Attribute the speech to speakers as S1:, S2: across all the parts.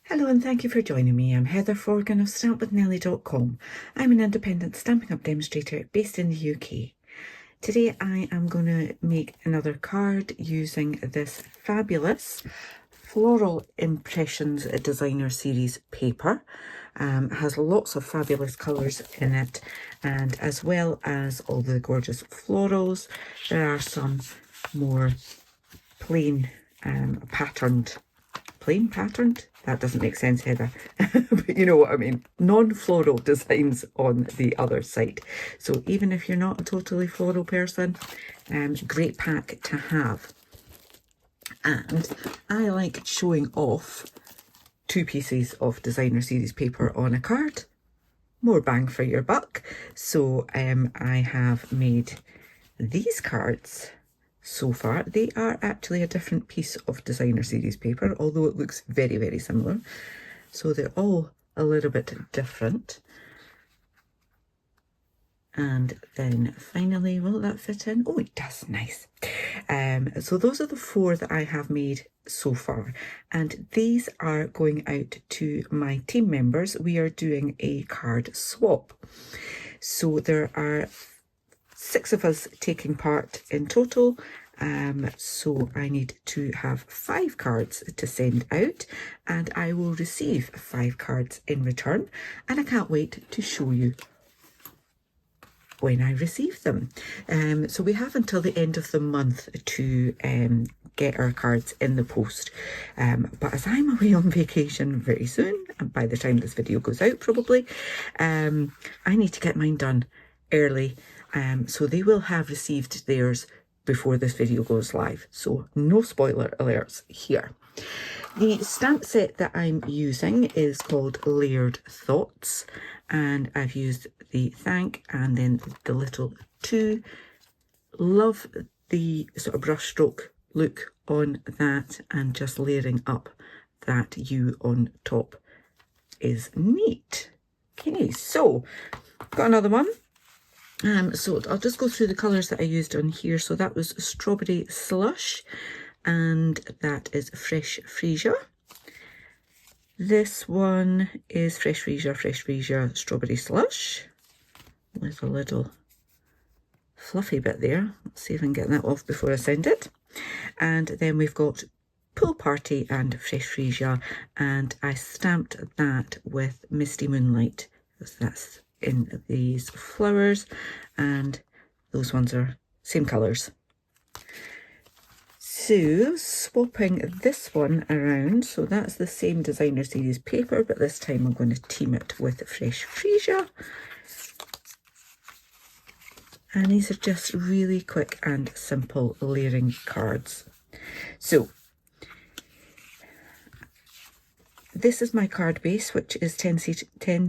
S1: Hello and thank you for joining me. I'm Heather Forgan of stampwithnellie.com. I'm an independent Stampin' Up demonstrator based in the UK. Today I am going to make another card using this fabulous Floral Impressions Designer Series paper. It has lots of fabulous colours in it, and as well as all the gorgeous florals, there are some more plain patterned. That doesn't make sense, Heather. But you know what I mean. Non-floral designs on the other side. So even if you're not a totally floral person, great pack to have. And I like showing off 2 pieces of designer series paper on a card. More bang for your buck. So I have made these cards. So far, they are actually a different piece of designer series paper, although it looks very, very similar. So they're all a little bit different. And then finally, will that fit in? Oh, it does, nice. So those are the 4 that I have made so far. And these are going out to my team members. We are doing a card swap. So there are 6 of us taking part in total. So I need to have 5 cards to send out, and I will receive 5 cards in return, and I can't wait to show you when I receive them. So we have until the end of the month to get our cards in the post, but as I'm away on vacation very soon, and by the time this video goes out probably, I need to get mine done early, so they will have received theirs before this video goes live, so no spoiler alerts here. The stamp set that I'm using is called Layered Thoughts, and I've used the thank and then the little 2. Love the sort of brush stroke look on that, and just layering up that U on top is neat. Okay, so got another one. So I'll just go through the colours that I used on here. So that was Strawberry Slush, and that is Fresh Freesia. This one is Fresh Freesia, Strawberry Slush, with a little fluffy bit there. Let's see if I can get that off before I send it. And then we've got Pool Party and Fresh Freesia, and I stamped that with Misty Moonlight, because that's in these flowers, and those ones are same colours. So swapping this one around, so that's the same designer series paper, but this time I'm going to team it with Fresh Freesia. And these are just really quick and simple layering cards. So this is my card base, which is 10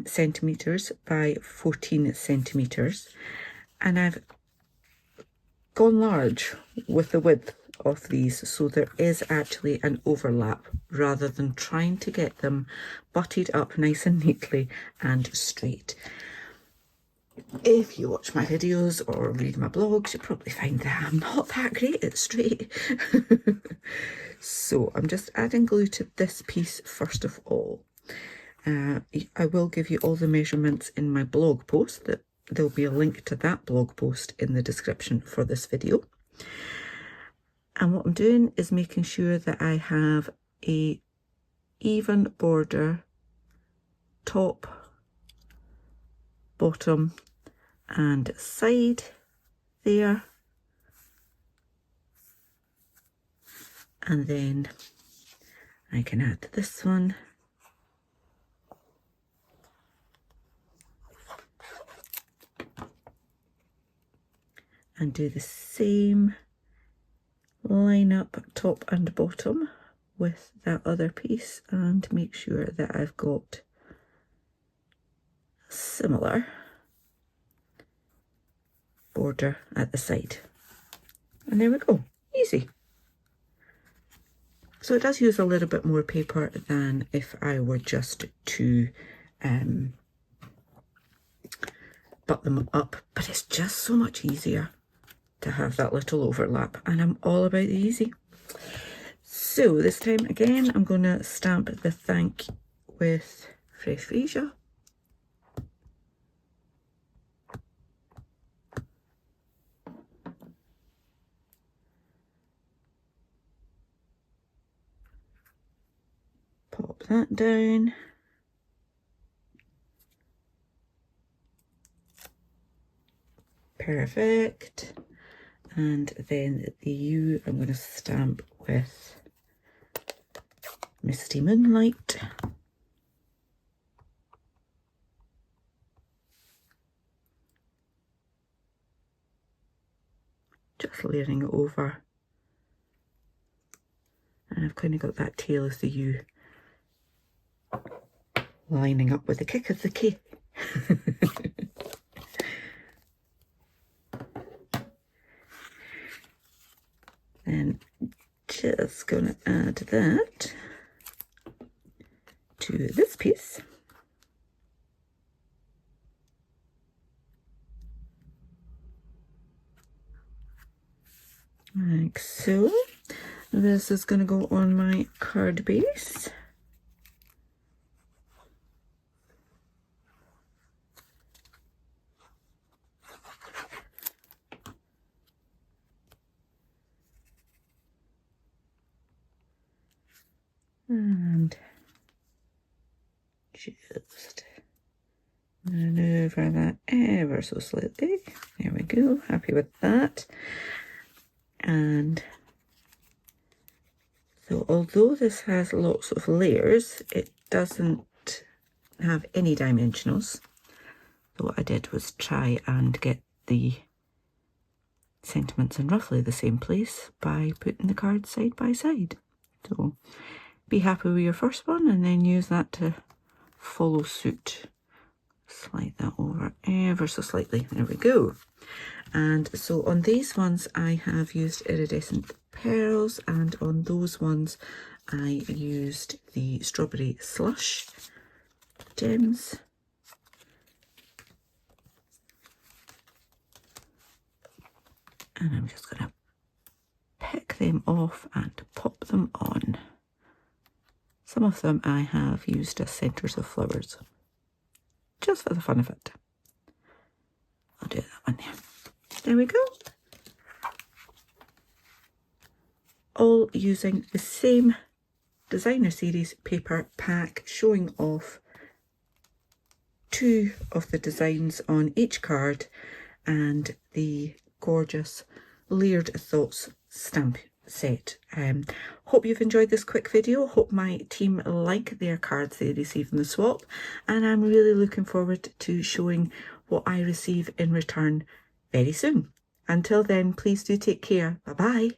S1: centimetres by 14 centimetres. And I've gone large with the width of these, so there is actually an overlap, rather than trying to get them butted up nice and neatly and straight. If you watch my videos or read my blogs, you'll probably find that I'm not that great at straight. So I'm just adding glue to this piece first of all. I will give you all the measurements in my blog post. There'll be a link to that blog post in the description for this video. And what I'm doing is making sure that I have a even border, top, bottom and side there. And then I can add this one. And do the same, line up top and bottom with that other piece, and make sure that I've got a similar border at the side. And there we go, easy. So it does use a little bit more paper than if I were just to butt them up, but it's just so much easier to have that little overlap, and I'm all about the easy. So this time again, I'm going to stamp the thank with fresh freesia. Pop that down. Perfect. And then the U I'm going to stamp with Misty Moonlight. Just layering it over. And I've kind of got that tail of the U lining up with the kick of the K. Then just going to add that to this piece. Like so. This is going to go on my card base. And just maneuver that ever so slightly. There we go, happy with that. And so although this has lots of layers, it doesn't have any dimensionals. So what I did was try and get the sentiments in roughly the same place by putting the cards side by side. So be happy with your first one and then use that to follow suit. Slide that over ever so slightly. There we go. And so on these ones I have used iridescent pearls, and on those ones I used the strawberry slush gems. And I'm just going to pick them off and pop them on. Some of them I have used as centres of flowers, just for the fun of it. I'll do that one there. There we go. All using the same designer series paper pack, showing off 2 of the designs on each card and the gorgeous Layered Thoughts stamp set. Hope you've enjoyed this quick video. Hope my team like their cards they receive in the swap, and I'm really looking forward to showing what I receive in return very soon. Until then, please do take care. Bye bye.